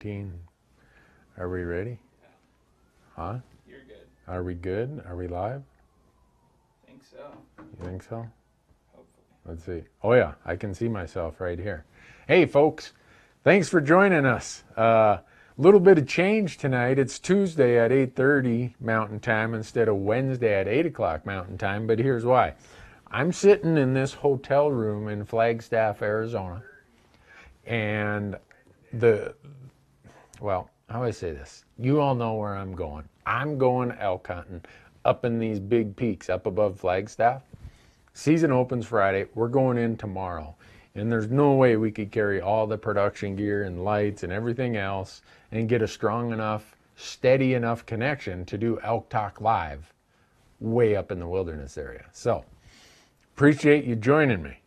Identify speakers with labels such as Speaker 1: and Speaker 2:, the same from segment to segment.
Speaker 1: Are we ready? Huh?
Speaker 2: You're good.
Speaker 1: Are we good? Are we live?
Speaker 2: Think so.
Speaker 1: You think so?
Speaker 2: Hopefully.
Speaker 1: Let's see. Oh yeah, I can see myself right here. Hey folks, thanks for joining us. Little bit of change tonight. It's Tuesday at 8:30 Mountain Time instead of Wednesday at 8 o'clock Mountain Time, but here's why. I'm sitting in this hotel room in Flagstaff, Arizona, and how do I say this? You all know where I'm going. I'm going elk hunting up in these big peaks up above Flagstaff. Season opens Friday. We're going in tomorrow. And there's no way we could carry all the production gear and lights and everything else and get a strong enough, steady enough connection to do Elk Talk live way up in the wilderness area. So, appreciate you joining me.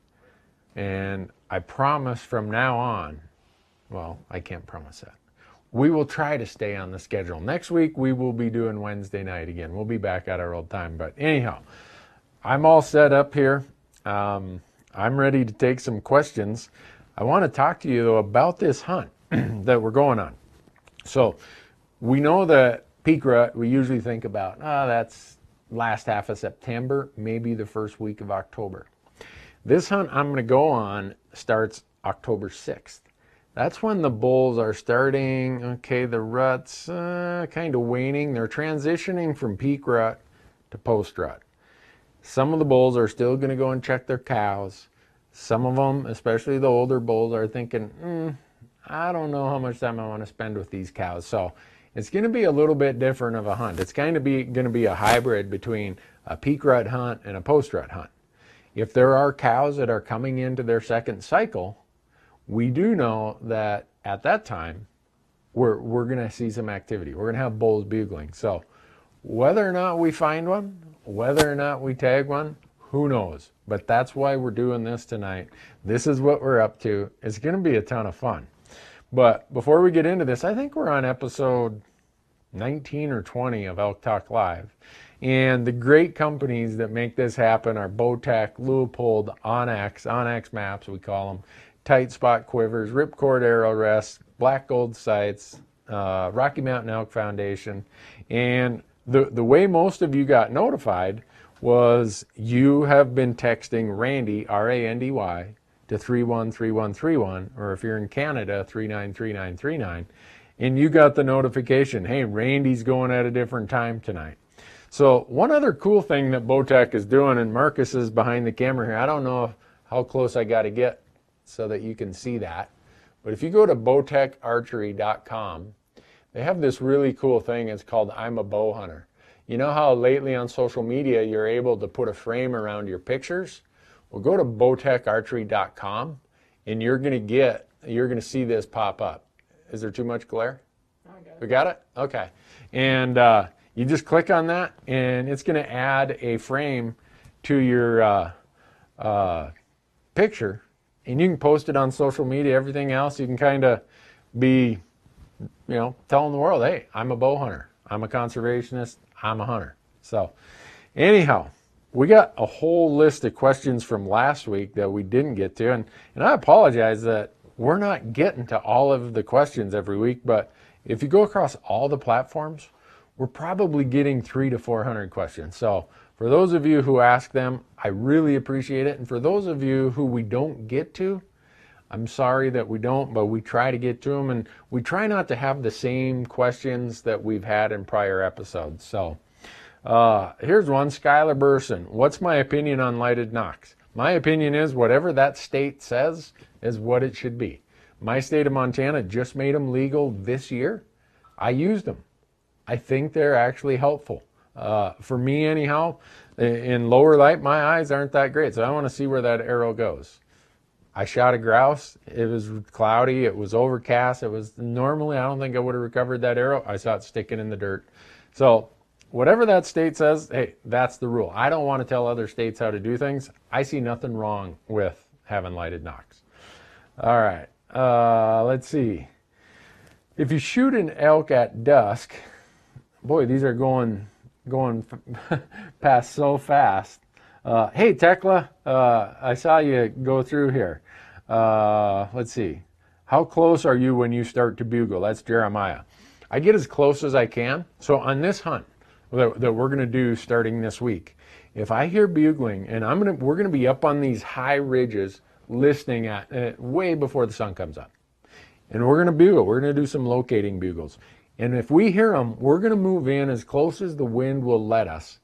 Speaker 1: And I promise from now on, well, I can't promise that. We will try to stay on the schedule. Next week, we will be doing Wednesday night again. We'll be back at our old time. But anyhow, I'm all set up here. I'm ready to take some questions. I want to talk to you, though, about this hunt that we're going on. So we know that peak rut, we usually think about, that's last half of September, maybe the first week of October. This hunt I'm going to go on starts October 6th. That's when the bulls are starting, okay, the rut's kind of waning. They're transitioning from peak rut to post rut. Some of the bulls are still going to go and check their cows. Some of them, especially the older bulls, are thinking, I don't know how much time I want to spend with these cows. So it's going to be a little bit different of a hunt. It's going to be a hybrid between a peak rut hunt and a post rut hunt. If there are cows that are coming into their second cycle, we do know that at that time, we're going to see some activity. We're going to have bulls bugling. So whether or not we find one, whether or not we tag one, who knows? But that's why we're doing this tonight. This is what we're up to. It's going to be a ton of fun. But before we get into this, I think we're on episode 19 or 20 of Elk Talk Live. And the great companies that make this happen are Bowtech, Leupold, Onyx Maps, we call them, Tight Spot Quivers, Ripcord Arrow Rests, Black Gold Sights, Rocky Mountain Elk Foundation. And the way most of you got notified was you have been texting Randy, R-A-N-D-Y, to 313131, or if you're in Canada, 393939, and you got the notification, hey, Randy's going at a different time tonight. So one other cool thing that Bowtech is doing, and Marcus is behind the camera here, I don't know how close I got to get so that you can see that, but if you go to bowtecharchery.com, they have this really cool thing. It's called I'm a Bow Hunter. You know how lately on social media you're able to put a frame around your pictures? Well, go to bowtecharchery.com and you're going to see this pop up. Is there too much glare?
Speaker 2: I got it.
Speaker 1: We got it? Okay. And you just click on that and it's going to add a frame to your picture, and you can post it on social media, everything else. You can kind of be, telling the world, hey, I'm a bow hunter. I'm a conservationist. I'm a hunter. So anyhow, we got a whole list of questions from last week that we didn't get to. And I apologize that we're not getting to all of the questions every week. But if you go across all the platforms, we're probably getting 300 to 400 questions. So for those of you who ask them, I really appreciate it. And for those of you who we don't get to, I'm sorry that we don't, but we try to get to them, and we try not to have the same questions that we've had in prior episodes. So here's one, Skylar Burson. What's my opinion on lighted nocks? My opinion is whatever that state says is what it should be. My state of Montana just made them legal this year. I used them. I think they're actually helpful. For me anyhow, in lower light, my eyes aren't that great, so I want to see where that arrow goes. I shot a grouse. It was cloudy. It was overcast. It was normally, I don't think I would have recovered that arrow. I saw it sticking in the dirt. So whatever that state says, hey, that's the rule. I don't want to tell other states how to do things. I see nothing wrong with having lighted nocks. All right. Let's see. If you shoot an elk at dusk, boy, these are going past so fast. Hey, Tekla, I saw you go through here. Let's see. How close are you when you start to bugle? That's Jeremiah. I get as close as I can. So on this hunt that we're going to do starting this week, if I hear bugling, and we're going to be up on these high ridges listening at way before the sun comes up. And we're going to bugle. We're going to do some locating bugles. And if we hear them, we're going to move in as close as the wind will let us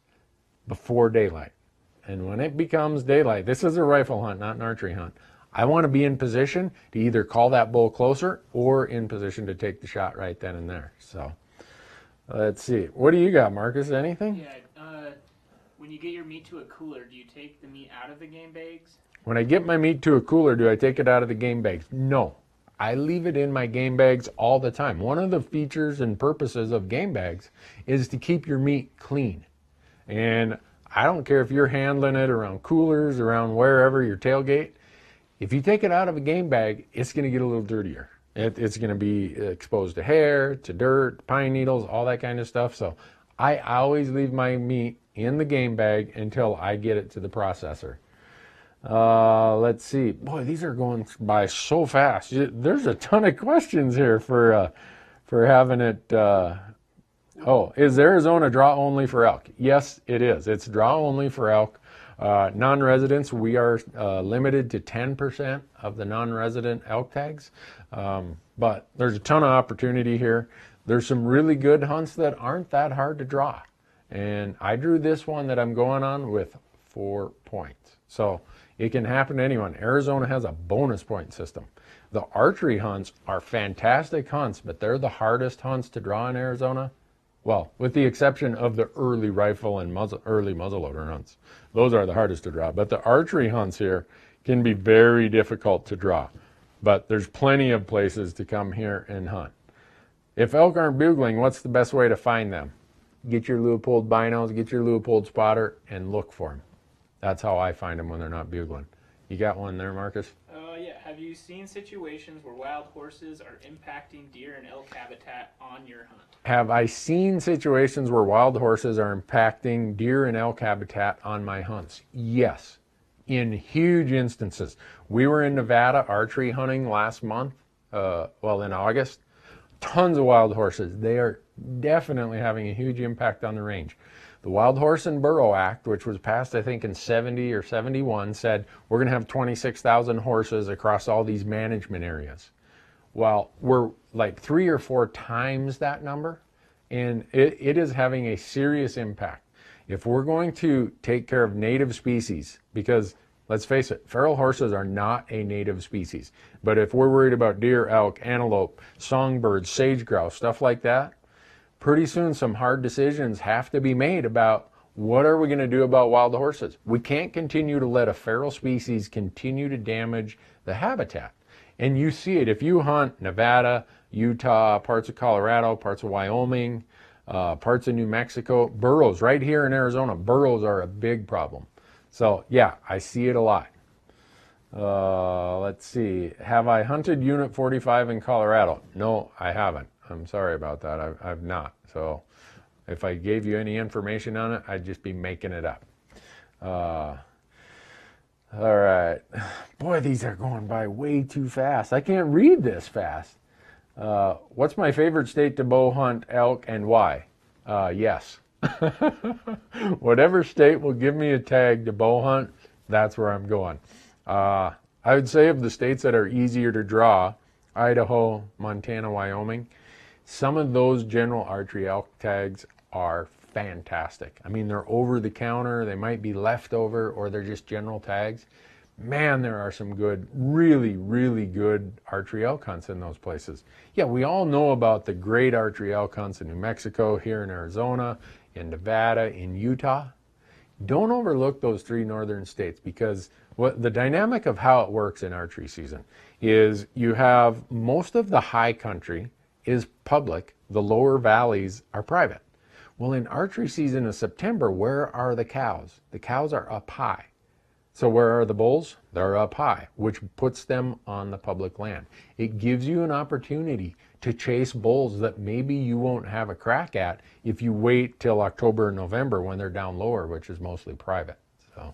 Speaker 1: before daylight. And when it becomes daylight, this is a rifle hunt, not an archery hunt. I want to be in position to either call that bull closer or in position to take the shot right then and there. So let's see. What do you got, Marcus? Anything?
Speaker 3: Yeah, when you get your meat to a cooler, do you take the meat out of the game bags?
Speaker 1: When I get my meat to a cooler, do I take it out of the game bags? No. I leave it in my game bags all the time. One of the features and purposes of game bags is to keep your meat clean. And I don't care if you're handling it around coolers, around wherever, your tailgate. If you take it out of a game bag, it's going to get a little dirtier. It's going to be exposed to hair, to dirt, pine needles, all that kind of stuff. So I always leave my meat in the game bag until I get it to the processor. Let's see. Boy, these are going by so fast. There's a ton of questions here for having it. Oh, is Arizona draw only for elk? Yes, it is. It's draw only for elk. Non-residents, we are limited to 10% of the non-resident elk tags. But there's a ton of opportunity here. There's some really good hunts that aren't that hard to draw. And I drew this one that I'm going on with 4 points. So it can happen to anyone. Arizona has a bonus point system. The archery hunts are fantastic hunts, but they're the hardest hunts to draw in Arizona. Well, with the exception of the early rifle and early muzzleloader hunts. Those are the hardest to draw. But the archery hunts here can be very difficult to draw. But there's plenty of places to come here and hunt. If elk aren't bugling, what's the best way to find them? Get your Leupold binos, get your Leupold spotter, and look for them. That's how I find them when they're not bugling. You got one there, Marcus?
Speaker 3: Yeah. Have you seen situations where wild horses are impacting deer and elk habitat on your hunt?
Speaker 1: Have I seen situations where wild horses are impacting deer and elk habitat on my hunts? Yes, in huge instances. We were in Nevada archery hunting last month, in August. Tons of wild horses. They are definitely having a huge impact on the range. The Wild Horse and Burro Act, which was passed, I think, in 70 or 71, said we're going to have 26,000 horses across all these management areas. Well, we're like 3 or 4 times that number, and it is having a serious impact. If we're going to take care of native species, because let's face it, feral horses are not a native species. But if we're worried about deer, elk, antelope, songbirds, sage grouse, stuff like that, pretty soon some hard decisions have to be made about what are we going to do about wild horses. We can't continue to let a feral species continue to damage the habitat. And you see it if you hunt Nevada, Utah, parts of Colorado, parts of Wyoming, parts of New Mexico. Burros, right here in Arizona, burros are a big problem. So yeah, I see it a lot. Let's see. Have I hunted Unit 45 in Colorado? No, I haven't. I'm sorry about that. I've not. So if I gave you any information on it, I'd just be making it up. All right. Boy, these are going by way too fast. I can't read this fast. What's my favorite state to bow hunt elk and why? Yes. Whatever state will give me a tag to bow hunt, that's where I'm going. I would say of the states that are easier to draw, Idaho, Montana, Wyoming, some of those general archery elk tags are fantastic. I mean, they're over the counter, they might be leftover, or they're just general tags. Man, there are some good, really, really good archery elk hunts in those places. Yeah, we all know about the great archery elk hunts in New Mexico, here in Arizona, in Nevada, in Utah. Don't overlook those 3 northern states, because what the dynamic of how it works in archery season is you have most of the high country is public, the lower valleys are private. Well, in archery season in September, where are the cows? The cows are up high. So where are the bulls? They're up high, which puts them on the public land. It gives you an opportunity to chase bulls that maybe you won't have a crack at if you wait till October and November when they're down lower, which is mostly private. So,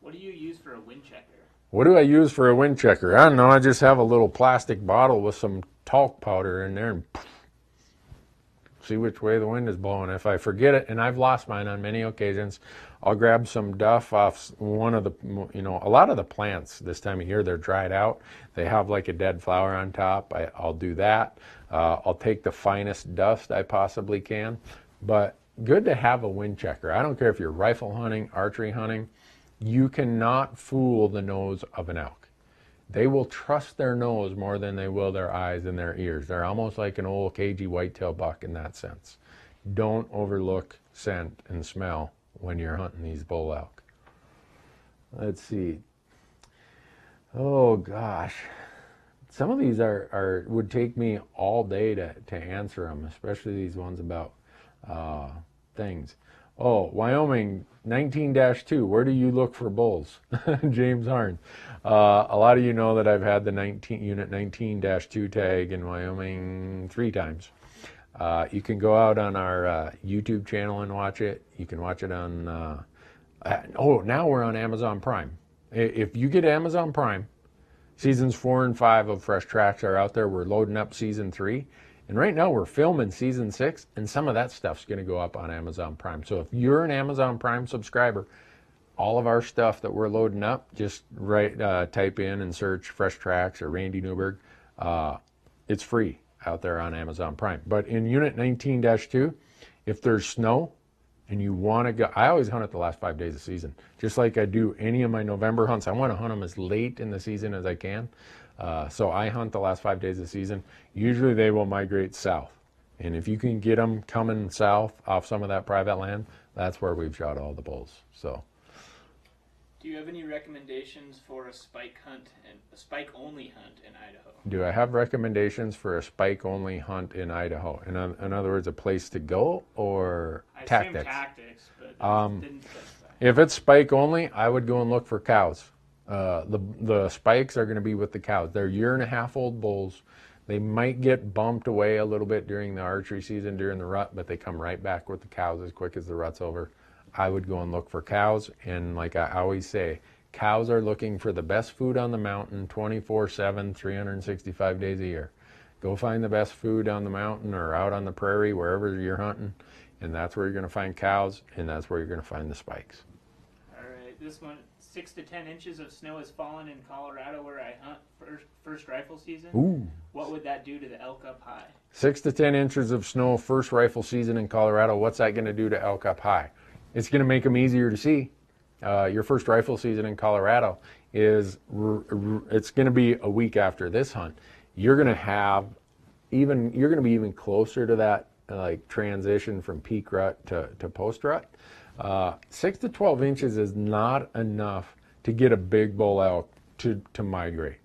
Speaker 3: what do you use for a wind checker?
Speaker 1: What do I use for a wind checker? I don't know. I just have a little plastic bottle with some talc powder in there and see which way the wind is blowing. If I forget it, and I've lost mine on many occasions, I'll grab some duff off one of the, a lot of the plants this time of year, they're dried out. They have like a dead flower on top. I'll do that. I'll take the finest dust I possibly can. But good to have a wind checker. I don't care if you're rifle hunting, archery hunting. You cannot fool the nose of an elk. They will trust their nose more than they will their eyes and their ears. They're almost like an old cagey whitetail buck in that sense. Don't overlook scent and smell when you're hunting these bull elk. Let's see. Oh gosh. Some of these would take me all day to answer them, especially these ones about things. Oh, Wyoming 19-2, where do you look for bulls? James Harn. A lot of you know that I've had the unit 19-2 tag in Wyoming 3 times. You can go out on our YouTube channel and watch it. You can watch it on, now we're on Amazon Prime. If you get Amazon Prime, seasons 4 and 5 of Fresh Tracks are out there. We're loading up season 3. And right now we're filming season 6, and some of that stuff's going to go up on Amazon Prime. So if you're an Amazon Prime subscriber, all of our stuff that we're loading up, just type in and search Fresh Tracks or Randy Newberg. It's free out there on Amazon Prime. But in Unit 19-2, if there's snow and you want to go, I always hunt it the last 5 days of season. Just like I do any of my November hunts, I want to hunt them as late in the season as I can. So I hunt the last 5 days of season. Usually they will migrate south. And if you can get them coming south off some of that private land, that's where we've shot all the bulls. So,
Speaker 3: do you have any recommendations for a spike hunt and a spike only hunt in Idaho?
Speaker 1: Do I have recommendations for a spike only hunt in Idaho? In other words, a place to go or tactics?
Speaker 3: I assume tactics, but didn't specify.
Speaker 1: If it's spike only, I would go and look for cows. The spikes are going to be with the cows. They're 1.5-year-old bulls. They might get bumped away a little bit during the archery season, during the rut, but they come right back with the cows as quick as the rut's over. I would go and look for cows, and like I always say, cows are looking for the best food on the mountain 24/7, 365 days a year. Go find the best food on the mountain or out on the prairie, wherever you're hunting, and that's where you're going to find cows, and that's where you're going to find the spikes.
Speaker 3: All right, this one, 6 to 10 inches of snow has fallen in Colorado where I hunt first rifle season.
Speaker 1: Ooh.
Speaker 3: What would that do to the elk up high?
Speaker 1: 6 to 10 inches of snow first rifle season in Colorado. What's that going to do to elk up high? It's going to make them easier to see. Your first rifle season in Colorado it's going to be a week after this hunt. You're going to be even closer to that like transition from peak rut to post rut. 6 to 12 inches is not enough to get a big bull elk to migrate.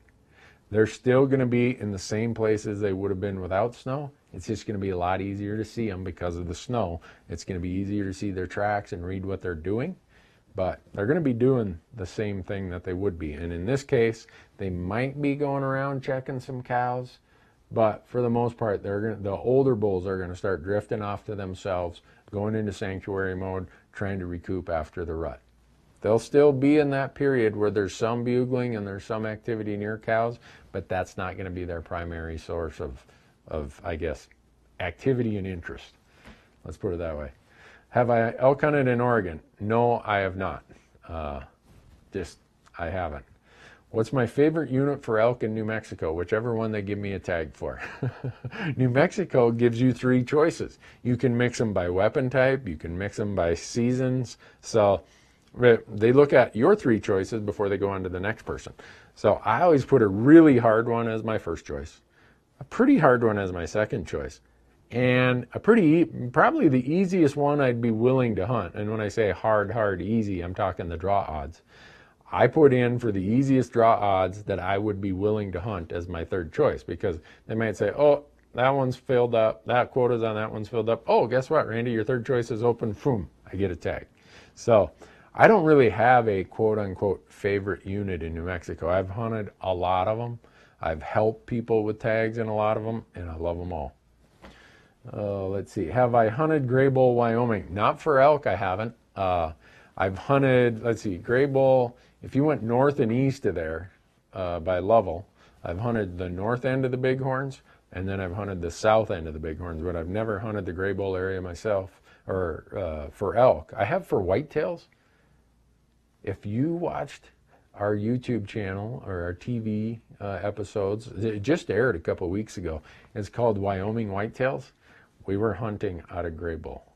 Speaker 1: They're still going to be in the same places they would have been without snow. It's just going to be a lot easier to see them because of the snow. It's going to be easier to see their tracks and read what they're doing, but they're going to be doing the same thing that they would be. And in this case, they might be going around checking some cows, but for the most part, the older bulls are going to start drifting off to themselves, going into sanctuary mode, trying to recoup after the rut. They'll still be in that period where there's some bugling and there's some activity near cows, but that's not going to be their primary source of I guess, activity and interest. Let's put it that way. Have I elk hunted in Oregon? No, I have not. I haven't. What's my favorite unit for elk in New Mexico? Whichever one they give me a tag for. New Mexico gives you 3 choices. You can mix them by weapon type. You can mix them by seasons. So they look at your 3 choices before they go on to the next person. So I always put a really hard one as my first choice, a pretty hard one as my second choice, and probably the easiest one I'd be willing to hunt. And when I say hard, easy, I'm talking the draw odds. I put in for the easiest draw odds that I would be willing to hunt as my third choice, because they might say, oh, that one's filled up, that quota's on that one's filled up. Oh, guess what, Randy, your third choice is open, boom, I get a tag. So I don't really have a quote-unquote favorite unit in New Mexico. I've hunted a lot of them. I've helped people with tags in a lot of them, and I love them all. Let's see. Have I hunted gray bull Wyoming? Not for elk, I haven't. I've hunted, let's see, gray bull. If you went north and east of there by Lovell, I've hunted the north end of the bighorns, and then I've hunted the south end of the bighorns, but I've never hunted the gray bull area myself, or for elk. I have for whitetails. If you watched our YouTube channel or our TV episodes, it just aired a couple of weeks ago. It's called Wyoming Whitetails. We were hunting out of gray bull.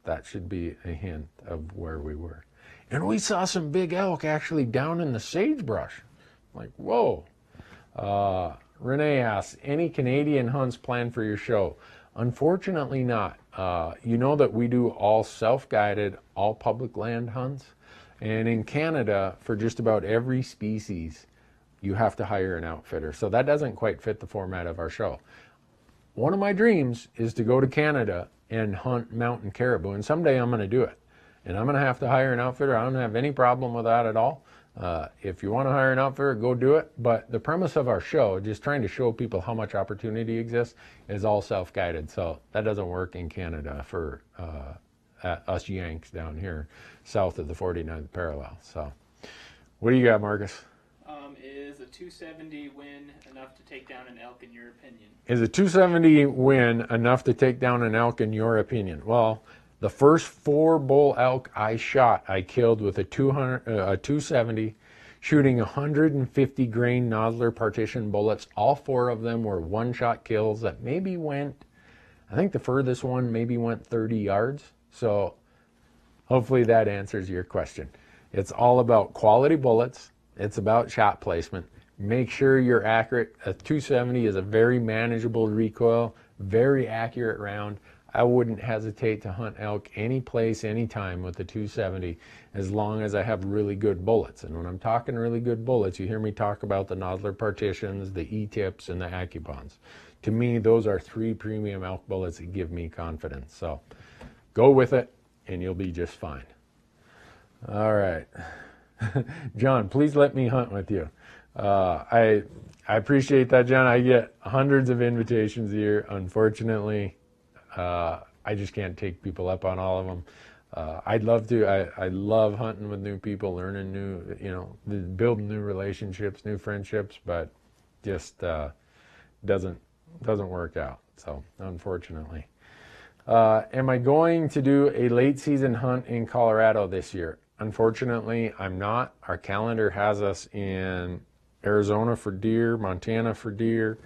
Speaker 1: That should be a hint of where we were. And we saw some big elk actually down in the sagebrush. Like, whoa. Renee asks, any Canadian hunts planned for your show? Unfortunately not. You know that we do all self-guided, all public land hunts. And in Canada, for just about every species, you have to hire an outfitter. So that doesn't quite fit the format of our show. One of my dreams is to go to Canada and hunt mountain caribou, and someday I'm going to do it. And I'm going to have to hire an outfitter. I don't have any problem with that at all. If you want to hire an outfitter, go do it. But the premise of our show, just trying to show people how much opportunity exists, is all self-guided. So that doesn't work in Canada for us Yanks down here south of the 49th parallel. So what do you got, Marcus?
Speaker 3: Is a 270 win enough to take down an elk in your opinion?
Speaker 1: Is a 270 win enough to take down an elk in your opinion? Well, the first 4 bull elk I shot, I killed with a 270, shooting 150 grain Nosler partition bullets. All 4 of them were one-shot kills that maybe went, I think the furthest one maybe went 30 yards. So hopefully that answers your question. It's all about quality bullets. It's about shot placement. Make sure you're accurate. A 270 is a very manageable recoil, very accurate round. I wouldn't hesitate to hunt elk any place, anytime with the 270, as long as I have really good bullets. And when I'm talking really good bullets, you hear me talk about the Nosler partitions, the E-tips, and the Accubons. To me, those are 3 premium elk bullets that give me confidence. So go with it, and you'll be just fine. All right. John, please let me hunt with you. I appreciate that, John. I get hundreds of invitations a year. Unfortunately, I just can't take people up on all of them. I'd love to. I love hunting with new people, learning new, building new relationships, new friendships, but just doesn't work out. So unfortunately. Am I going to do a late season hunt in Colorado this year? Unfortunately, I'm not. Our calendar has us in Arizona for deer, Montana for deer,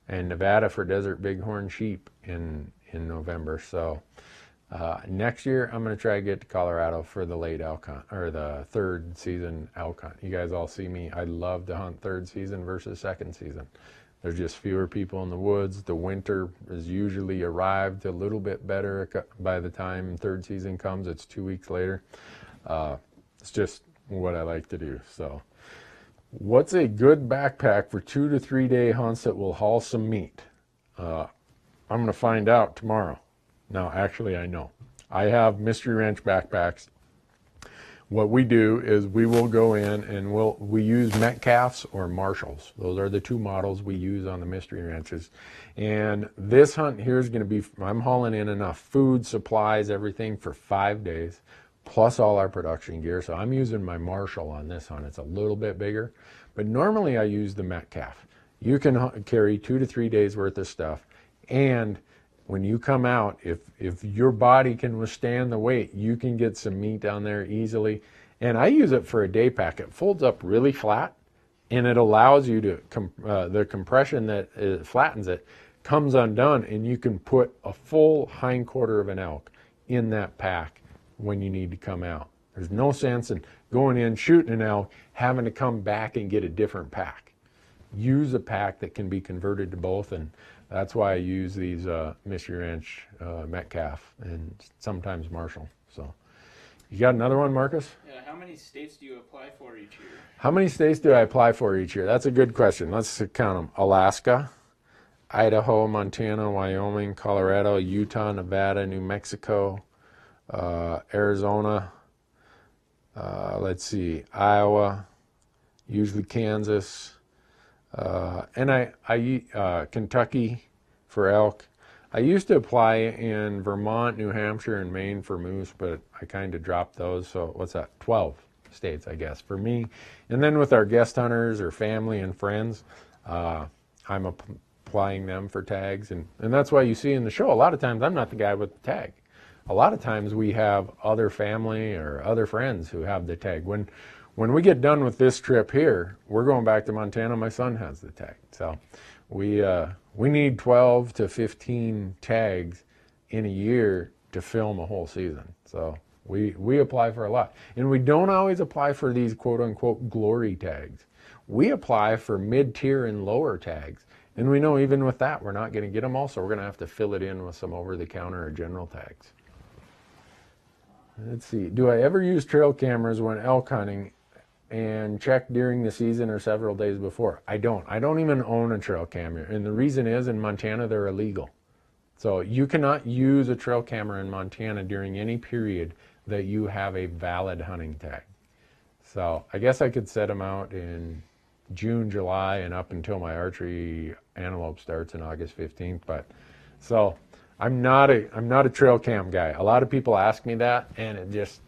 Speaker 1: and Nevada for desert bighorn sheep in November. So next year, I'm going to try to get to Colorado for the late elk hunt, or the 3rd season elk hunt. You guys all see me. I love to hunt 3rd season versus 2nd season. There's just fewer people in the woods. The winter is usually arrived a little bit better by the time 3rd season comes. It's 2 weeks later. It's just what I like to do. So what's a good backpack for 2 to 3 day hunts that will haul some meat? I'm going to find out tomorrow. Now, actually, I know. I have Mystery Ranch backpacks. What we do is we will go in and we use Metcalfs or Marshalls. Those are the 2 models we use on the Mystery Ranches. And this hunt here is going to be, I'm hauling in enough food, supplies, everything for 5 days, plus all our production gear. So I'm using my Marshall on this hunt. It's a little bit bigger, but normally I use the Metcalf. You can carry 2 to 3 days worth of stuff. And when you come out, if your body can withstand the weight, you can get some meat down there easily. And I use it for a day pack. It folds up really flat, and it allows you to, the compression that flattens it comes undone, and you can put a full hindquarter of an elk in that pack when you need to come out. There's no sense in going in, shooting an elk, having to come back and get a different pack. Use a pack that can be converted to both, and that's why I use these Mystery Ranch Metcalf and sometimes Marshall. So, you got another one, Marcus?
Speaker 3: Yeah, how many states do you apply for each year?
Speaker 1: How many states do I apply for each year? That's a good question. Let's count them. Alaska, Idaho, Montana, Wyoming, Colorado, Utah, Nevada, New Mexico, Arizona, let's see, Iowa, usually Kansas, and Kentucky for elk. I used to apply in Vermont, New Hampshire, and Maine for moose, but I kind of dropped those. So what's that? 12 states, I guess, for me. And then with our guest hunters or family and friends, I'm applying them for tags. And that's why you see in the show, a lot of times I'm not the guy with the tag. A lot of times we have other family or other friends who have the tag. When we get done with this trip here, we're going back to Montana. My son has the tag. So we need 12 to 15 tags in a year to film a whole season. So we apply for a lot. And we don't always apply for these quote-unquote glory tags. We apply for mid-tier and lower tags. And we know even with that, we're not going to get them all, so we're going to have to fill it in with some over-the-counter or general tags. Let's see. Do I ever use trail cameras when elk hunting and check during the season or several days before? I don't. I don't even own a trail camera. And the reason is, in Montana, they're illegal. So you cannot use a trail camera in Montana during any period that you have a valid hunting tag. So I guess I could set them out in June, July, and up until my archery antelope starts in August 15th. But so I'm not a trail cam guy. A lot of people ask me that, and it just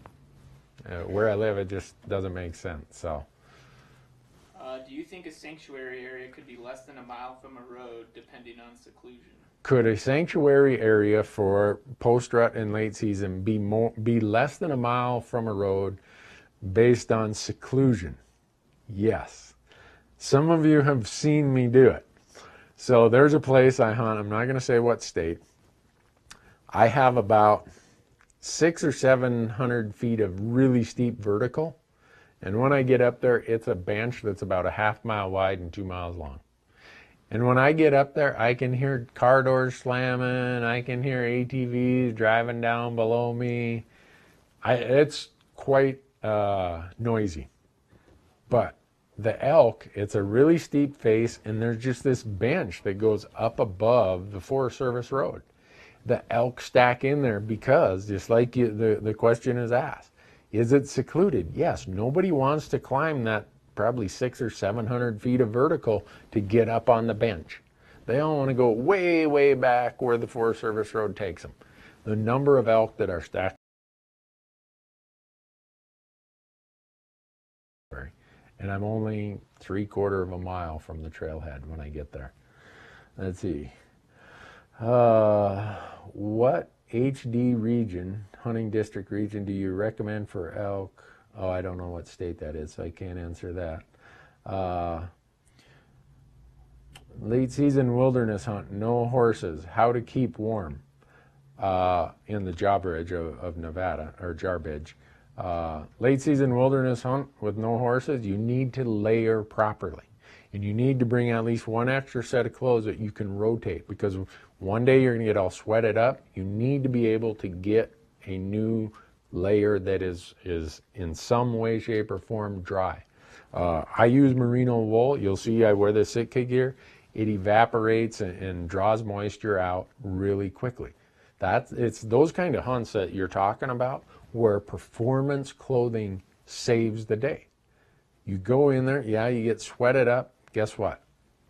Speaker 1: where I live, it just doesn't make sense. So
Speaker 3: do you think a sanctuary area could be less than a mile from a road, depending on seclusion?
Speaker 1: could a sanctuary area for post-rut and late season be less than a mile from a road based on seclusion? Yes. Some of you have seen me do it. So there's a place I hunt. I'm not going to say what state. I have about 600 or 700 feet of really steep vertical. And when I get up there, it's a bench that's about a half mile wide and 2 miles long. And when I get up there, I can hear car doors slamming. I can hear ATVs driving down below me. It's quite noisy. But the elk, it's a really steep face, and there's just this bench that goes up above the Forest Service road. The elk stack in there because, just like the question is asked, is it secluded? Yes. Nobody wants to climb that probably 600 or 700 feet of vertical to get up on the bench. They all want to go way, way back where the Forest Service road takes them. The number of elk that are stacked, and I'm only 3/4 of a mile from the trailhead when I get there. Let's see. What HD region, hunting district region, do you recommend for elk? Oh, I don't know what state that is, so I can't answer that. Late season wilderness hunt, no horses, how to keep warm in the Jawbridge of Nevada, or Jarbidge. Late season wilderness hunt with no horses, you need to layer properly. And you need to bring at least one extra set of clothes that you can rotate, because one day you're going to get all sweated up. You need to be able to get a new layer that is in some way, shape, or form dry. I use merino wool. You'll see I wear the Sitka gear. It evaporates and draws moisture out really quickly. It's those kind of hunts that you're talking about where performance clothing saves the day. You go in there, yeah, you get sweated up. Guess what?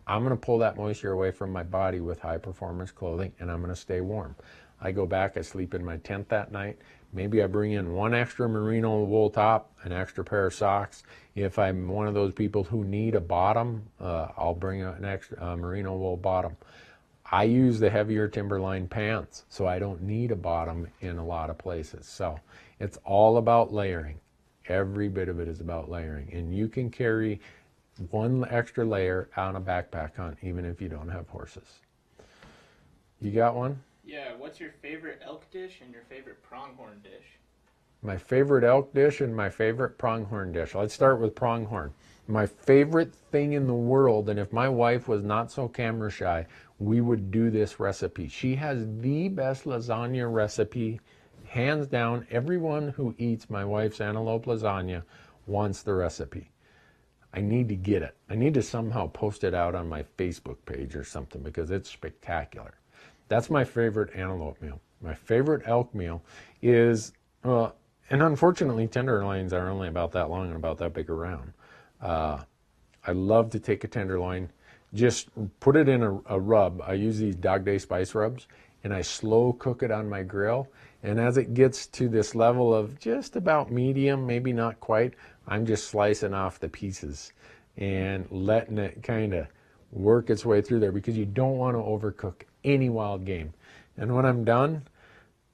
Speaker 1: I'm going to pull that moisture away from my body with high performance clothing, and I'm going to stay warm. I go back, I sleep in my tent that night. Maybe I bring in one extra merino wool top, an extra pair of socks. If I'm one of those people who need a bottom, I'll bring an extra merino wool bottom. I use the heavier timberline pants, so I don't need a bottom in a lot of places. So it's all about layering. Every bit of it is about layering. And you can carry one extra layer on a backpack hunt, even if you don't have horses. You got one?
Speaker 3: Yeah, what's your favorite elk dish and your favorite pronghorn dish?
Speaker 1: My favorite elk dish and my favorite pronghorn dish. Let's start with pronghorn. My favorite thing in the world, and if my wife was not so camera shy, we would do this recipe. She has the best lasagna recipe, hands down. Everyone who eats my wife's antelope lasagna wants the recipe. I need to get it. I need to somehow post it out on my Facebook page or something, because it's spectacular. That's my favorite antelope meal. My favorite elk meal is, and unfortunately tenderloins are only about that long and about that big around. I love to take a tenderloin, just put it in a rub. I use these Dog Day spice rubs, and I slow cook it on my grill. And as it gets to this level of just about medium, maybe not quite, I'm just slicing off the pieces and letting it kind of work its way through there, because you don't want to overcook any wild game. And when I'm done,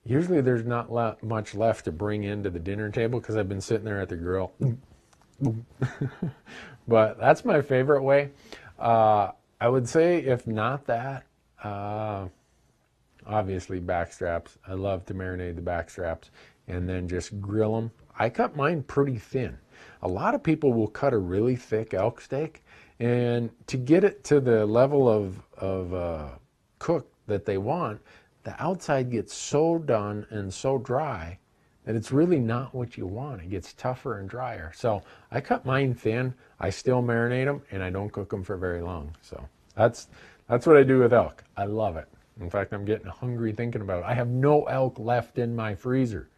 Speaker 1: usually there's not much left to bring into the dinner table because I've been sitting there at the grill. But that's my favorite way. I would say if not that, obviously backstraps. I love to marinate the backstraps and then just grill them. I cut mine pretty thin. A lot of people will cut a really thick elk steak, and to get it to the level of cook that they want, the outside gets so done and so dry that it's really not what you want. It gets tougher and drier. So I cut mine thin. I still marinate them, and I don't cook them for very long. So that's what I do with elk. I love it. In fact, I'm getting hungry thinking about it. I have no elk left in my freezer.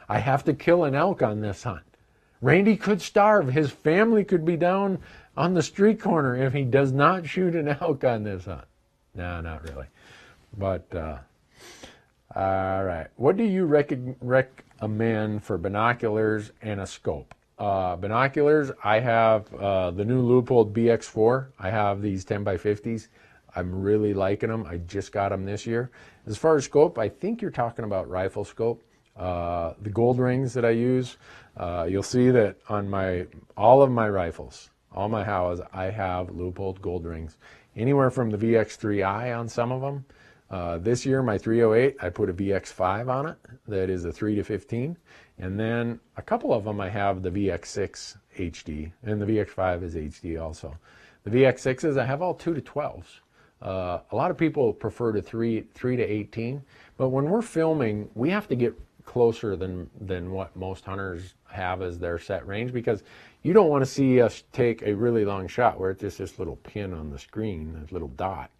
Speaker 1: I have to kill an elk on this hunt. Randy could starve. His family could be down on the street corner if he does not shoot an elk on this hunt. No, not really. But, all right. What do you recommend for binoculars and a scope? Binoculars, I have the new Leupold BX4. I have these 10x50s. I'm really liking them. I just got them this year. As far as scope, I think you're talking about rifle scope. The gold rings that I use, you'll see that on all of my rifles, all my Howas, I have Leupold gold rings. Anywhere from the VX3i on some of them. This year, my 308, I put a VX5 on it. That is a 3-15. And then a couple of them, I have the VX6 HD, and the VX5 is HD also. The VX6s, I have all 2-12s. A lot of people prefer to 3-18, but when we're filming, we have to get closer than what most hunters have as their set range, because you don't want to see us take a really long shot where it's just this little pin on the screen, this little dot.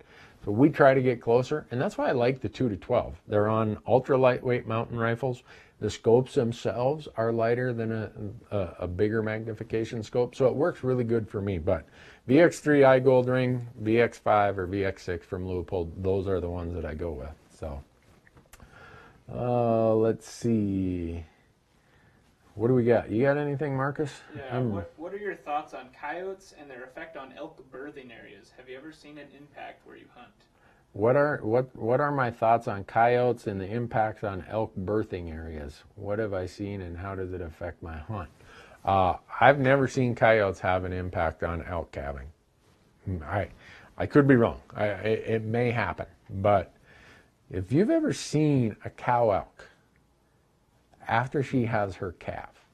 Speaker 1: So we try to get closer, and that's why I like the 2-12. They're on ultra lightweight mountain rifles. The scopes themselves are lighter than a bigger magnification scope, so it works really good for me. But VX3i gold ring, VX5 or VX6 from Leupold, those are the ones that I go with. So let's see. What do we got? You got anything, Marcus?
Speaker 3: Yeah. What are your thoughts on coyotes and their effect on elk birthing areas? Have you ever seen an impact where you hunt?
Speaker 1: What are my thoughts on coyotes and the impacts on elk birthing areas? What have I seen, and how does it affect my hunt? I've never seen coyotes have an impact on elk calving. I could be wrong. It may happen, but if you've ever seen a cow elk after she has her calf,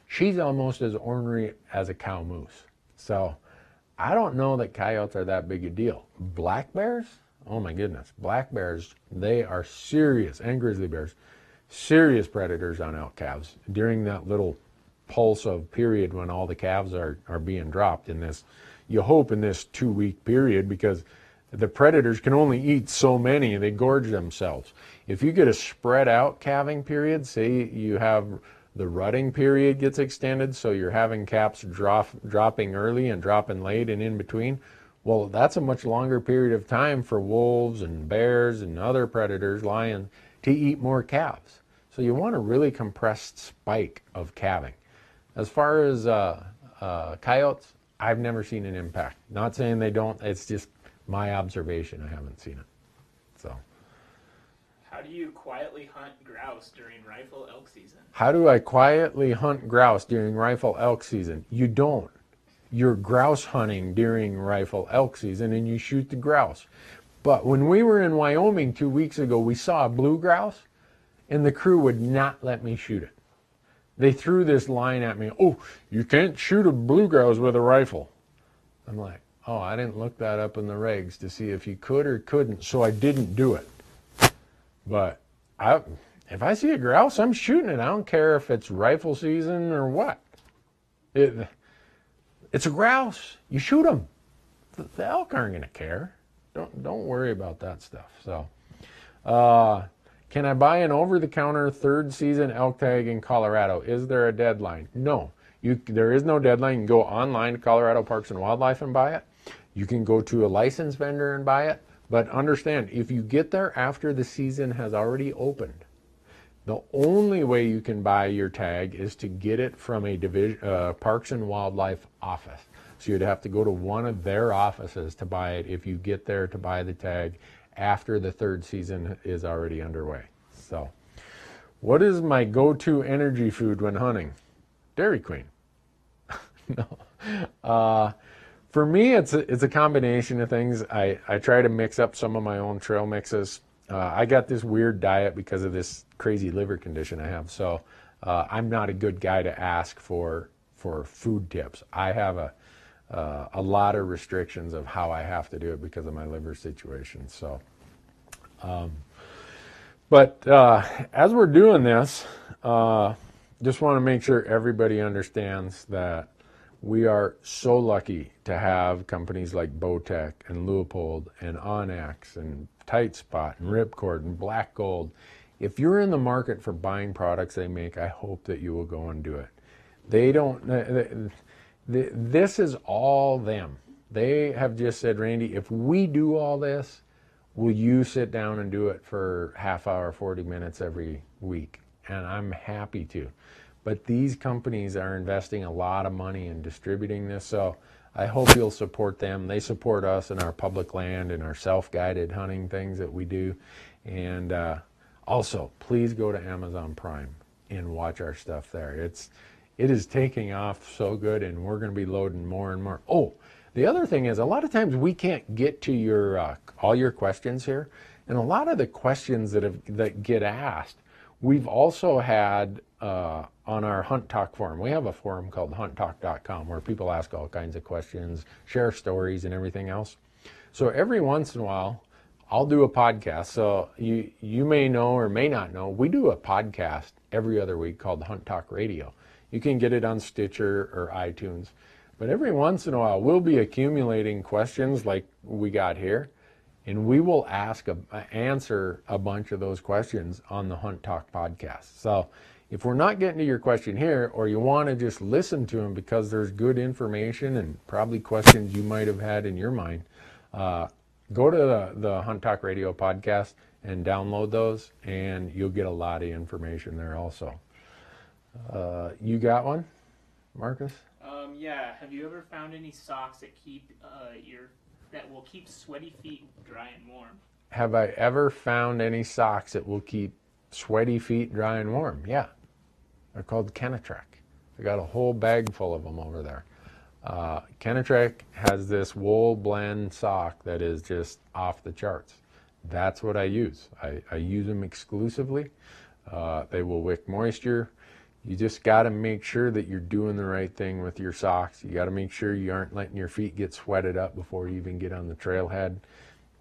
Speaker 1: she's almost as ornery as a cow moose. So I don't know that coyotes are that big a deal. Black bears? Oh my goodness. Black bears, they are serious, and grizzly bears, serious predators on elk calves during that little pulse of period when all the calves are being dropped in this, you hope in this 2-week period, because the predators can only eat so many, they gorge themselves. If you get a spread out calving period, say you have the rutting period gets extended, so you're having calves dropping early and dropping late and in between, well, that's a much longer period of time for wolves and bears and other predators, lions, to eat more calves. So you want a really compressed spike of calving. As far as coyotes, I've never seen an impact. Not saying they don't, it's just my observation. I haven't seen it. So,
Speaker 3: how do you quietly hunt grouse during rifle elk season?
Speaker 1: How do I quietly hunt grouse during rifle elk season? You don't. You're grouse hunting during rifle elk season, and you shoot the grouse. But when we were in Wyoming 2 weeks ago, we saw a blue grouse, and the crew would not let me shoot it. They threw this line at me. Oh, you can't shoot a blue grouse with a rifle. I'm like, oh, I didn't look that up in the regs to see if you could or couldn't, so I didn't do it. But if I see a grouse, I'm shooting it. I don't care if it's rifle season or what. It's a grouse. You shoot them. The elk aren't going to care. Don't worry about that stuff. So, can I buy an over-the-counter third season elk tag in Colorado? Is there a deadline? No. There is no deadline. You can go online to Colorado Parks and Wildlife and buy it. You can go to a licensed vendor and buy it. But understand, if you get there after the season has already opened, the only way you can buy your tag is to get it from a Parks and Wildlife office. So you'd have to go to one of their offices to buy it if you get there to buy the tag after the third season is already underway. So, what is my go-to energy food when hunting? Dairy Queen. No. For me, it's a combination of things. I try to mix up some of my own trail mixes. I got this weird diet because of this crazy liver condition I have. So I'm not a good guy to ask for food tips. I have a lot of restrictions of how I have to do it because of my liver situation. So, but as we're doing this, just want to make sure everybody understands that we are so lucky to have companies like Bowtech and Leupold and Onyx and Tight Spot and Ripcord and Black Gold. If you're in the market for buying products they make, I hope that you will go and do it. They don't, this is all them. They have just said, Randy, if we do all this, will you sit down and do it for half hour, 40 minutes every week? And I'm happy to. But these companies are investing a lot of money in distributing this, so I hope you'll support them. They support us in our public land and our self-guided hunting things that we do. And also, please go to Amazon Prime and watch our stuff there. It is taking off so good, and we're going to be loading more and more. Oh, the other thing is, a lot of times we can't get to your all your questions here, and a lot of the questions that get asked, we've also had on our Hunt Talk forum. We have a forum called hunttalk.com where people ask all kinds of questions, share stories and everything else. So every once in a while, I'll do a podcast. So you may know or may not know, we do a podcast every other week called Hunt Talk Radio. You can get it on Stitcher or iTunes. But every once in a while, we'll be accumulating questions like we got here, and we will answer a bunch of those questions on the Hunt Talk podcast. So if we're not getting to your question here, or you want to just listen to them because there's good information and probably questions you might have had in your mind, go to the Hunt Talk Radio podcast and download those, and you'll get a lot of information there also. You got one, Marcus?
Speaker 3: Yeah. Have you ever found any socks that that will keep sweaty feet dry and warm?
Speaker 1: Have I ever found any socks that will keep sweaty feet dry and warm? Yeah. They're called Kenetrek. I got a whole bag full of them over there. Kenetrek has this wool blend sock that is just off the charts. That's what I use. I use them exclusively. They will wick moisture. You just got to make sure that you're doing the right thing with your socks. You got to make sure you aren't letting your feet get sweated up before you even get on the trailhead.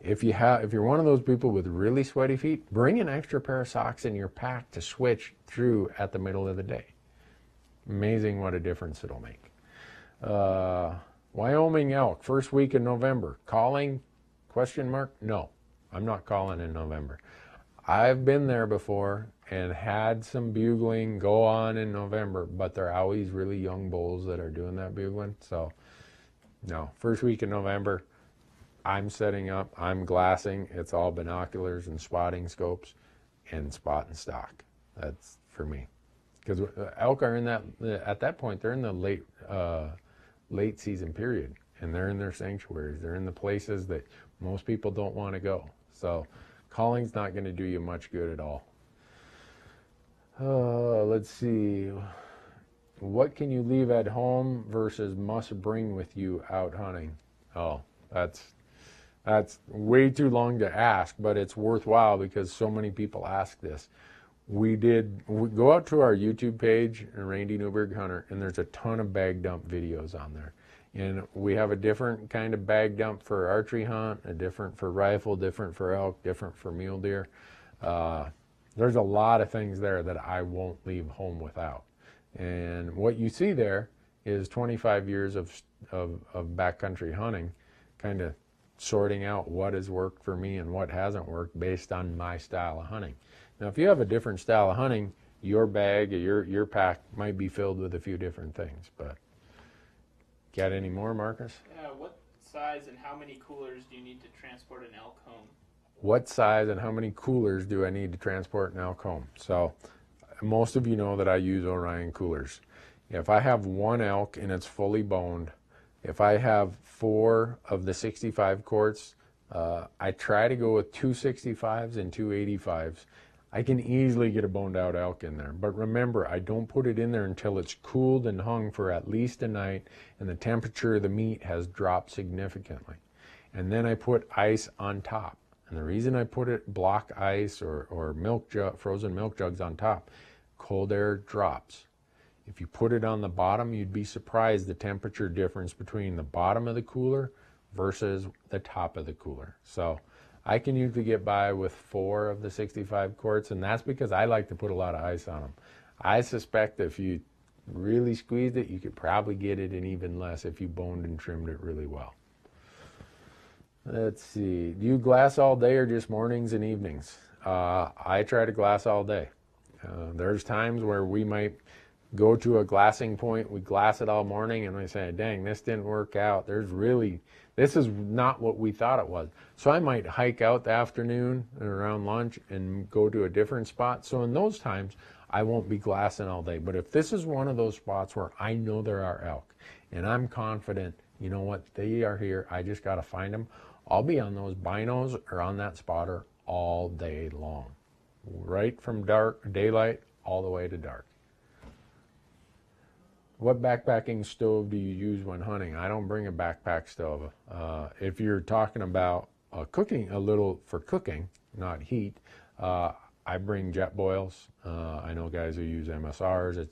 Speaker 1: If you're one of those people with really sweaty feet, bring an extra pair of socks in your pack to switch through at the middle of the day. Amazing what a difference it'll make. Wyoming elk, first week in November. Calling? Question mark? No, I'm not calling in November. I've been there before and had some bugling go on in November, but they're always really young bulls that are doing that bugling. So, no, first week in November, I'm setting up, I'm glassing. It's all binoculars and spotting scopes and spot and stock. That's for me. Because elk are in that, at that point, they're in the late season period, and they're in their sanctuaries. They're in the places that most people don't want to go. So calling's not going to do you much good at all. Let's see. What can you leave at home versus must bring with you out hunting? Oh, that's way too long to ask, but it's worthwhile because so many people ask this. We go out to our YouTube page, Randy Newberg Hunter, and there's a ton of bag dump videos on there. And we have a different kind of bag dump for archery hunt, a different for rifle, different for elk, different for mule deer. There's a lot of things there that I won't leave home without. And what you see there is 25 years of backcountry hunting, kind of sorting out what has worked for me and what hasn't worked based on my style of hunting. Now, if you have a different style of hunting, your bag or your pack might be filled with a few different things. But got any more, Marcus?
Speaker 3: Yeah. What's size and how many coolers do you need to transport an elk home?
Speaker 1: What size and how many coolers do I need to transport an elk home? So most of you know that I use Orion coolers. If I have one elk and it's fully boned, if I have 4 of the 65 quarts, I try to go with 2 65s and 2 85s. I can easily get a boned out elk in there. But remember, I don't put it in there until it's cooled and hung for at least a night and the temperature of the meat has dropped significantly. And then I put ice on top. And the reason I put it block ice or milk jug, frozen milk jugs on top, cold air drops. If you put it on the bottom, you'd be surprised the temperature difference between the bottom of the cooler versus the top of the cooler. So I can usually get by with 4 of the 65 quarts, and that's because I like to put a lot of ice on them. I suspect if you really squeezed it, you could probably get it in even less if you boned and trimmed it really well. Let's see. Do you glass all day or just mornings and evenings? I try to glass all day. There's times where we might go to a glassing point, we glass it all morning, and we say, dang, this didn't work out. This is not what we thought it was. So I might hike out the afternoon and around lunch and go to a different spot. So in those times, I won't be glassing all day. But if this is one of those spots where I know there are elk, and I'm confident, you know what, they are here, I just got to find them, I'll be on those binos or on that spotter all day long. Right from daylight all the way to dark. What backpacking stove do you use when hunting? I don't bring a backpack stove. If you're talking about cooking a little for cooking, not heat, I bring jet boils. I know guys who use MSRs.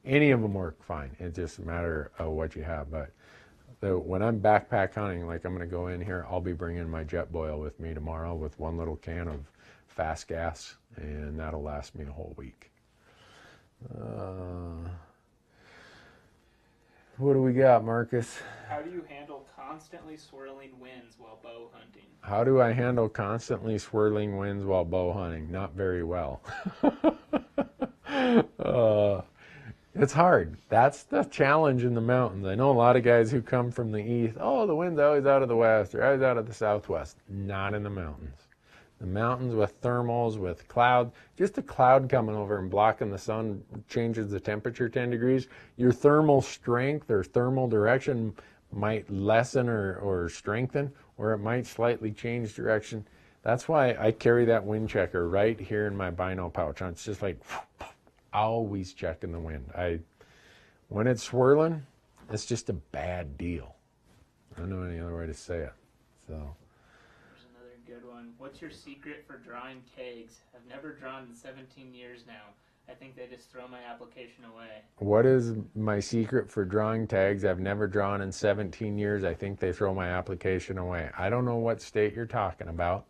Speaker 1: Any of them work fine. It's just a matter of what you have. But when I'm backpack hunting, like I'm going to go in here, I'll be bringing my jet boil with me tomorrow with one little can of fast gas, and that'll last me a whole week. What do we got, Marcus?
Speaker 3: How do you handle constantly swirling winds while bow hunting?
Speaker 1: How do I handle constantly swirling winds while bow hunting? Not very well. It's hard. That's the challenge in the mountains. I know a lot of guys who come from the east, oh, the wind's always out of the west or always out of the southwest. Not in the mountains. The mountains with thermals, with cloud, just a cloud coming over and blocking the sun changes the temperature 10 degrees. Your thermal strength or thermal direction might lessen or strengthen, or it might slightly change direction. That's why I carry that wind checker right here in my bino pouch. It's just like always checking the wind. When it's swirling, it's just a bad deal. I don't know any other way to say it. So.
Speaker 3: Good one. What's your secret for drawing tags? I've never drawn in 17 years now. I think they just throw my application away.
Speaker 1: What is my secret for drawing tags? I've never drawn in 17 years. I think they throw my application away. I don't know what state you're talking about.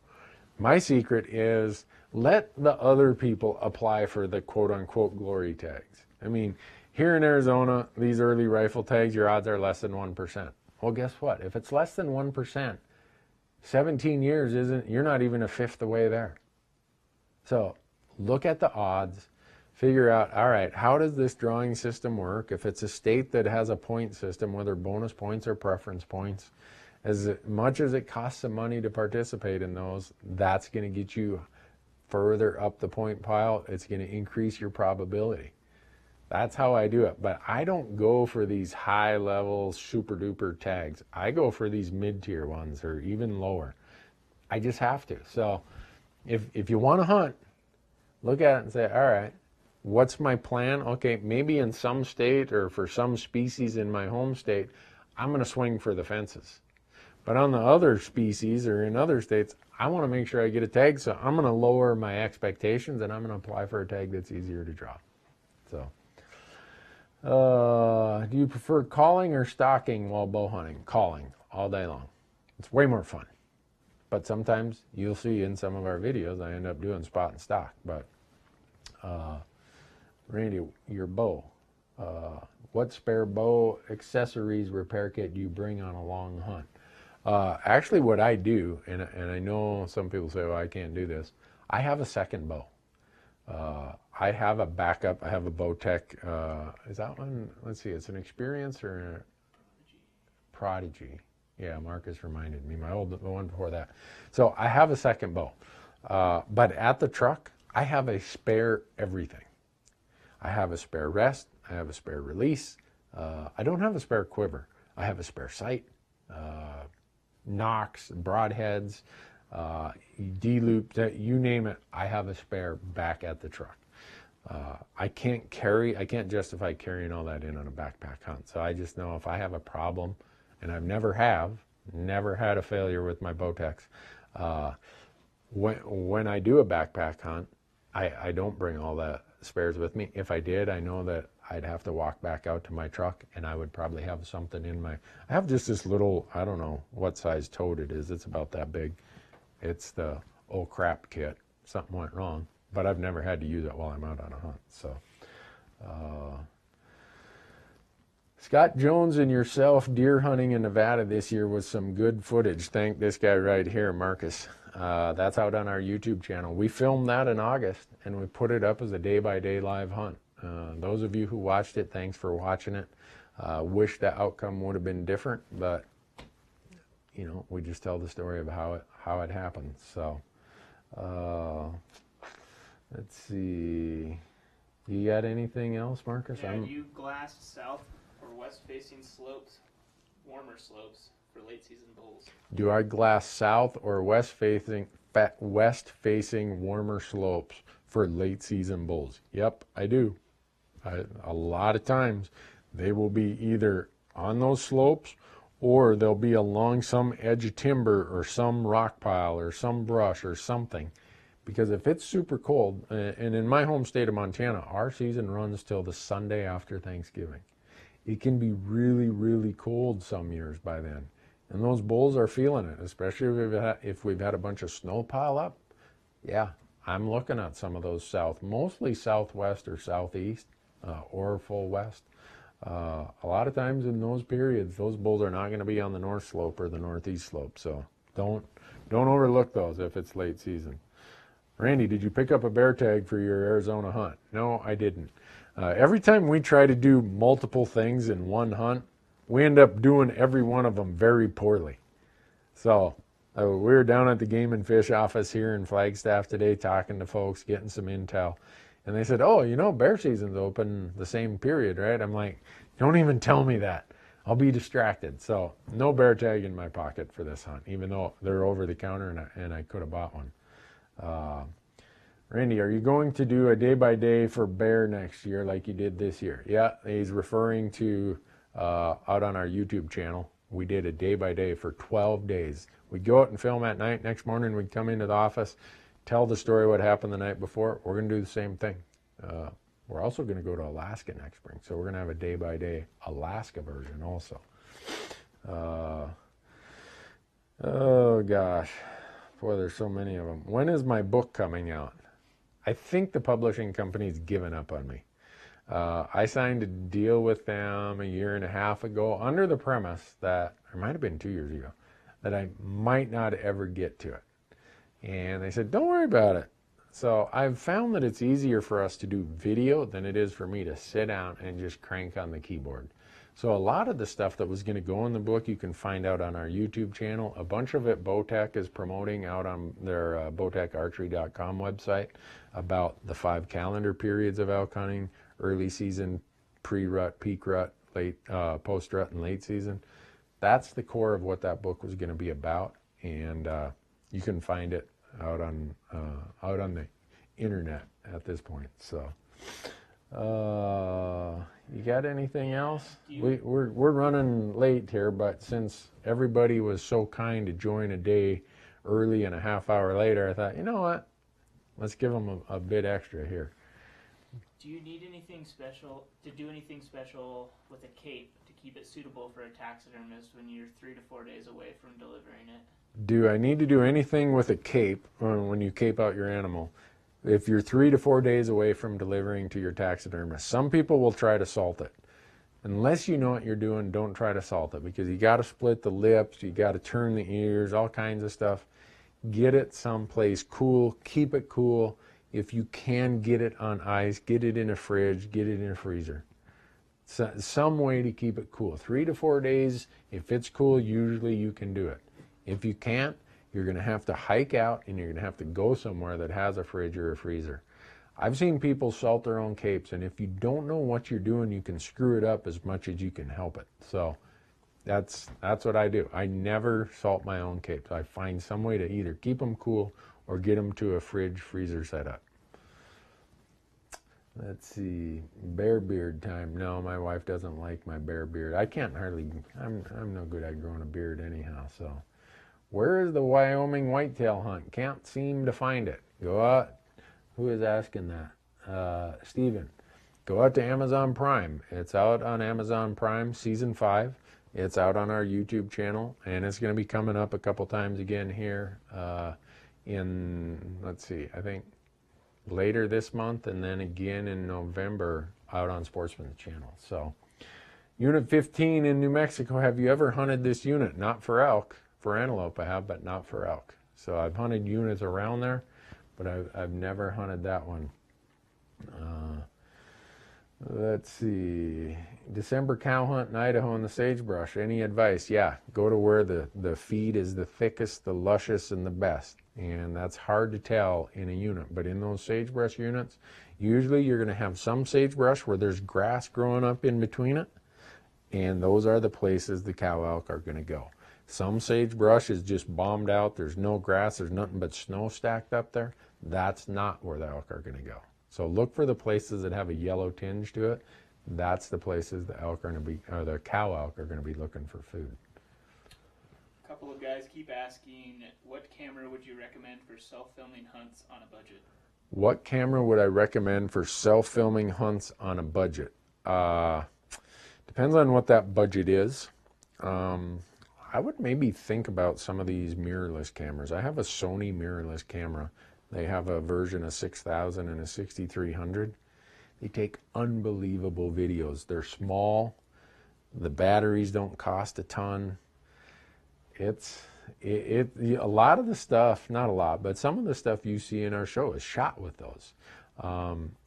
Speaker 1: My secret is let the other people apply for the quote-unquote glory tags. I mean, here in Arizona, these early rifle tags, your odds are less than 1%. Well, guess what? If it's less than 1%, 17 years you're not even a fifth the way there. So look at the odds, figure out, all right, how does this drawing system work? If it's a state that has a point system, whether bonus points or preference points, as much as it costs some money to participate in those, that's going to get you further up the point pile. It's going to increase your probability. That's how I do it. But I don't go for these high level super duper tags. I go for these mid-tier ones or even lower. I just have to. So if you want to hunt, look at it and say, all right, what's my plan? Okay, maybe in some state or for some species in my home state, I'm going to swing for the fences. But on the other species or in other states, I want to make sure I get a tag. So I'm going to lower my expectations and I'm going to apply for a tag that's easier to draw. So. Do you prefer calling or stalking while bow hunting? Calling all day long. It's way more fun. But sometimes you'll see in some of our videos I end up doing spot and stalk. But Randy, your bow. What spare bow accessories repair kit do you bring on a long hunt? Actually what I do, and I know some people say, well, I can't do this. I have a second bow. I have a backup. I have a Bowtech. Is that one? Let's see. It's an Experience or a Prodigy. Yeah, Marcus reminded me, the one before that. So I have a second bow. But at the truck, I have a spare everything. I have a spare rest. I have a spare release. I don't have a spare quiver. I have a spare sight, nocks, broadheads, D-loop, you name it. I have a spare back at the truck. I can't justify carrying all that in on a backpack hunt. So I just know if I have a problem, and I've never had a failure with my Bowtex. When I do a backpack hunt, I don't bring all the spares with me. If I did, I know that I'd have to walk back out to my truck, and I would probably have something in I have just this little, I don't know what size tote it is. It's about that big. It's the oh crap kit. Something went wrong, but I've never had to use it while I'm out on a hunt. So, Scott Jones and yourself deer hunting in Nevada this year with some good footage. Thank this guy right here, Marcus. That's out on our YouTube channel. We filmed that in August, and we put it up as a day-by-day live hunt. Those of you who watched it, thanks for watching it. Wish the outcome would have been different, but you know, we just tell the story of how it happened. So, let's see. You got anything else, Marcus?
Speaker 3: Yeah, you glassed south or west-facing slopes, warmer slopes for late-season bulls. Do
Speaker 1: I glass south or west-facing warmer slopes for late-season bulls? Yep, I do. A lot of times they will be either on those slopes or they'll be along some edge of timber or some rock pile or some brush or something. Because if it's super cold, and in my home state of Montana, our season runs till the Sunday after Thanksgiving. It can be really, really cold some years by then. And those bulls are feeling it, especially if we've had a bunch of snow pile up. Yeah, I'm looking at some of those mostly southwest or southeast, or full west. A lot of times in those periods, those bulls are not going to be on the north slope or the northeast slope. So don't overlook those if it's late season. Randy, did you pick up a bear tag for your Arizona hunt? No, I didn't. Every time we try to do multiple things in one hunt, we end up doing every one of them very poorly. So we were down at the Game and Fish office here in Flagstaff today talking to folks, getting some intel. And they said, oh, you know, bear season's open the same period, right? I'm like, don't even tell me that. I'll be distracted. So no bear tag in my pocket for this hunt, even though they're over the counter and I could have bought one. Randy, are you going to do a day-by-day for bear next year like you did this year? Yeah, he's referring to out on our YouTube channel. We did a day-by-day for 12 days. We'd go out and film at night. Next morning, we'd come into the office, tell the story what happened the night before. We're going to do the same thing. We're also going to go to Alaska next spring, so we're going to have a day-by-day Alaska version also. Oh, gosh. Boy, there's so many of them. When is my book coming out? I think the publishing company's given up on me. I signed a deal with them a year and a half ago under the premise that, or it might have been 2 years ago, that I might not ever get to it. And they said, don't worry about it. So I've found that it's easier for us to do video than it is for me to sit down and just crank on the keyboard. So a lot of the stuff that was going to go in the book you can find out on our YouTube channel. A bunch of it Bowtech is promoting out on their bowtecharchery.com website about the 5 calendar periods of elk hunting, early season, pre-rut, peak rut, late post-rut, and late season. That's the core of what that book was going to be about, and you can find it out on the internet at this point. So. You got anything else? We're running late here, but since everybody was so kind to join a day early and a half hour later, I thought, you know what? Let's give them a bit extra here.
Speaker 3: Do you need anything special to do anything special with a cape to keep it suitable for a taxidermist when you're 3 to 4 days away from delivering it?
Speaker 1: Do I need to do anything with a cape when you cape out your animal? If you're 3 to 4 days away from delivering to your taxidermist, some people will try to salt it. Unless you know what you're doing, don't try to salt it, because you got to split the lips, you got to turn the ears, all kinds of stuff. Get it someplace cool, keep it cool. If you can get it on ice, get it in a fridge, get it in a freezer. some way to keep it cool. 3 to 4 days, if it's cool, usually you can do it. If you can't, you're going to have to hike out and you're going to have to go somewhere that has a fridge or a freezer. I've seen people salt their own capes, and if you don't know what you're doing, you can screw it up as much as you can help it. So that's what I do. I never salt my own capes. I find some way to either keep them cool or get them to a fridge freezer setup. Let's see, bear beard time. No, my wife doesn't like my bear beard. I can't hardly, I'm no good at growing a beard anyhow. So where is the Wyoming whitetail hunt? Can't seem to find it. Go out. Who is asking that? Steven. Go out to Amazon Prime. It's out on Amazon Prime, season 5. It's out on our YouTube channel, and it's going to be coming up a couple times again here in, let's see, I think later this month, and then again in November out on Sportsman's Channel. So, Unit 15 in New Mexico. Have you ever hunted this unit? Not for elk. For antelope I have, but not for elk. So I've hunted units around there, but I've never hunted that one. Let's see. December cow hunt in Idaho in the sagebrush. Any advice? Yeah, go to where the feed is the thickest, the luscious, and the best. And that's hard to tell in a unit. But in those sagebrush units, usually you're going to have some sagebrush where there's grass growing up in between it. And those are the places the cow elk are going to go. Some sagebrush is just bombed out. There's no grass. There's nothing but snow stacked up there. That's not where the elk are going to go. So look for the places that have a yellow tinge to it. That's the places the elk are going to be, or the cow elk are going to be looking for food.
Speaker 3: A couple of guys keep asking, what camera would you recommend for self-filming hunts on a budget?
Speaker 1: What camera would I recommend for self-filming hunts on a budget? Depends on what that budget is. I would maybe think about some of these mirrorless cameras. I have a Sony mirrorless camera. They have a version of 6000 and a 6300. They take unbelievable videos. They're small. The batteries don't cost a ton. A lot of the stuff, not a lot, but some of the stuff you see in our show is shot with those.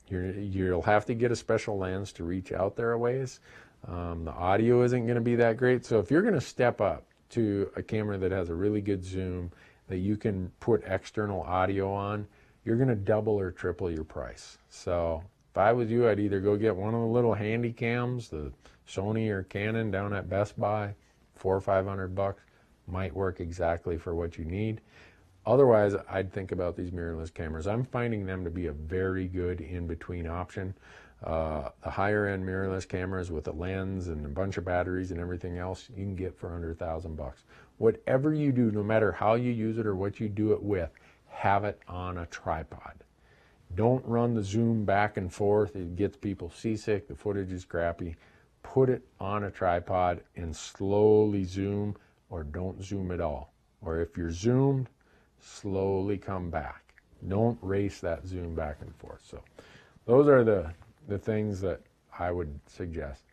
Speaker 1: You'll have to get a special lens to reach out there a ways. The audio isn't going to be that great. So if you're going to step up to a camera that has a really good zoom, that you can put external audio on, you're going to double or triple your price. So if I was you, I'd either go get one of the little handy cams, the Sony or Canon down at Best Buy, $400 or $500, might work exactly for what you need. Otherwise, I'd think about these mirrorless cameras. I'm finding them to be a very good in-between option. The higher end mirrorless cameras with a lens and a bunch of batteries and everything else, you can get for under $1,000. Whatever you do, no matter how you use it or what you do it with, have it on a tripod. Don't run the zoom back and forth. It gets people seasick. The footage is crappy. Put it on a tripod and slowly zoom, or don't zoom at all. Or if you're zoomed, slowly come back. Don't race that zoom back and forth. So those are the things that I would suggest.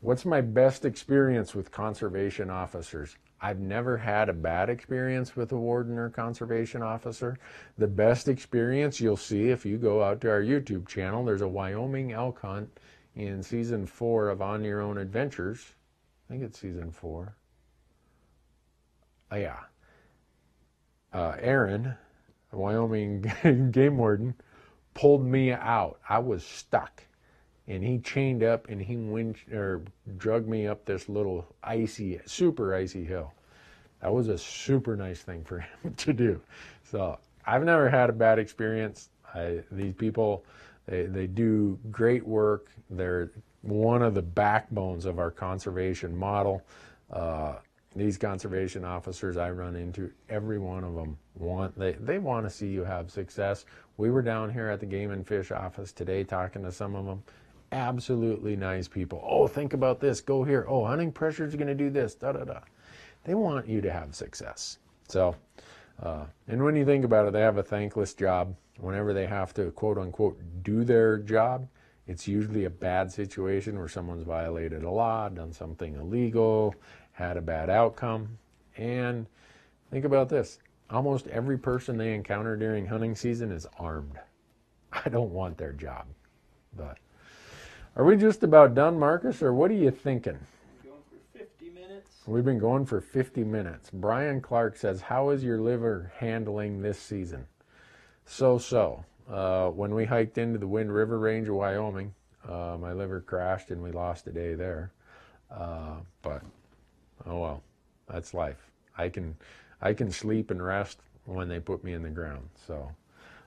Speaker 1: What's my best experience with conservation officers? I've never had a bad experience with a warden or conservation officer. The best experience you'll see if you go out to our YouTube channel. There's a Wyoming elk hunt in season 4 of On Your Own Adventures. I think it's season 4. Yeah. Aaron, a Wyoming game warden, pulled me out. I was stuck. And he chained up and he drug me up this little super icy hill. That was a super nice thing for him to do. So I've never had a bad experience. These people, they do great work. They're one of the backbones of our conservation model. These conservation officers I run into, every one of them they want to see you have success. We were down here at the Game and Fish office today talking to some of them. Absolutely nice people. Oh, think about this. Go here. Oh, hunting pressure is going to do this. Da da da. They want you to have success. So, and when you think about it, they have a thankless job. Whenever they have to, quote unquote, do their job, it's usually a bad situation where someone's violated a law, done something illegal, had a bad outcome. And think about this. Almost every person they encounter during hunting season is armed. I don't want their job, but Are we just about done, Marcus, or what are you thinking?
Speaker 2: We're going for 50 minutes.
Speaker 1: We've been going for 50 minutes. Brian Clark says, how is your liver handling this season? So. When we hiked into the Wind River Range of Wyoming, my liver crashed and we lost a day there. But, oh well, that's life. I can sleep and rest when they put me in the ground. So,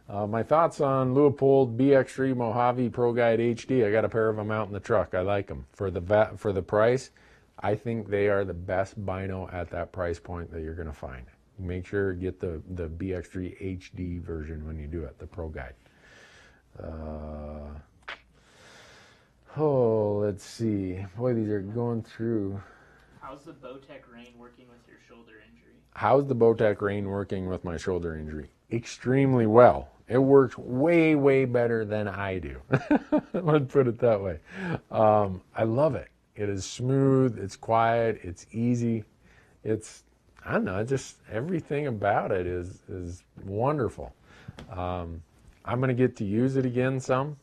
Speaker 1: my thoughts on Leupold BX3 Mojave Pro Guide HD. I got a pair of them out in the truck. I like them. For the price, I think they are the best bino at that price point that you're going to find. Make sure you get the BX3 HD version when you do it, the Pro Guide. Let's see. Boy, these are going through.
Speaker 3: How's the Bowtech Rain working with your shoulder injury?
Speaker 1: How's the Bowtech Rain working with my shoulder injury? Extremely well. It works way, way better than I do. Let's put it that way. I love it. It is smooth. It's quiet. It's easy. I don't know, just everything about it is wonderful. I'm going to get to use it again some.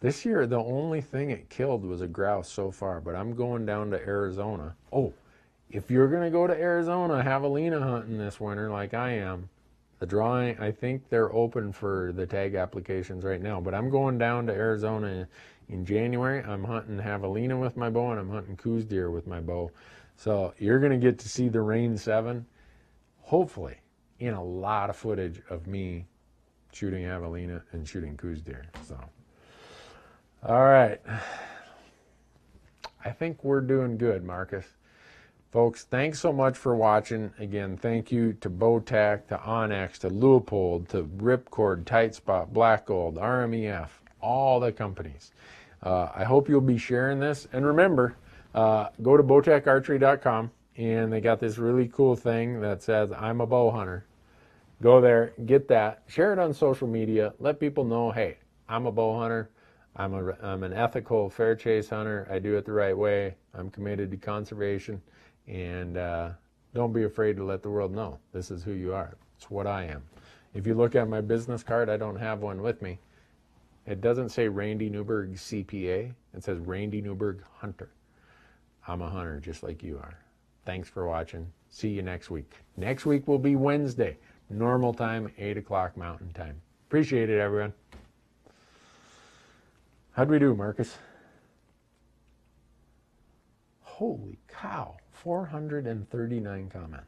Speaker 1: This year, the only thing it killed was a grouse so far, but I'm going down to Arizona. Oh, if you're going to go to Arizona, javelina hunting this winter like I am, the drawing, I think they're open for the tag applications right now, but I'm going down to Arizona in January. I'm hunting javelina with my bow, and I'm hunting coos deer with my bow. So you're going to get to see the Rain 7, hopefully, in a lot of footage of me shooting javelina and shooting coos deer. So, all right. I think we're doing good, Marcus. Folks, thanks so much for watching. Again, thank you to Bowtech, to Onyx, to Leupold, to Ripcord, Tight Spot, Black Gold, RMEF, all the companies. I hope you'll be sharing this. And remember, go to bowtecharchery.com, and they got this really cool thing that says, I'm a bow hunter. Go there, get that, share it on social media, let people know, hey, I'm a bow hunter, I'm an ethical, fair chase hunter, I do it the right way, I'm committed to conservation, and don't be afraid to let the world know this is who you are. It's what I am. If you look at my business card, I don't have one with me. It doesn't say Randy Newberg CPA, it says Randy Newberg Hunter. I'm a hunter just like you are. Thanks for watching. See you next week. Next week will be Wednesday. Normal time, 8 o'clock Mountain Time. Appreciate it, everyone. How'd we do, Marcus? Holy cow, 439 comments.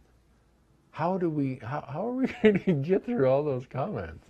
Speaker 1: How are we going to get through all those comments?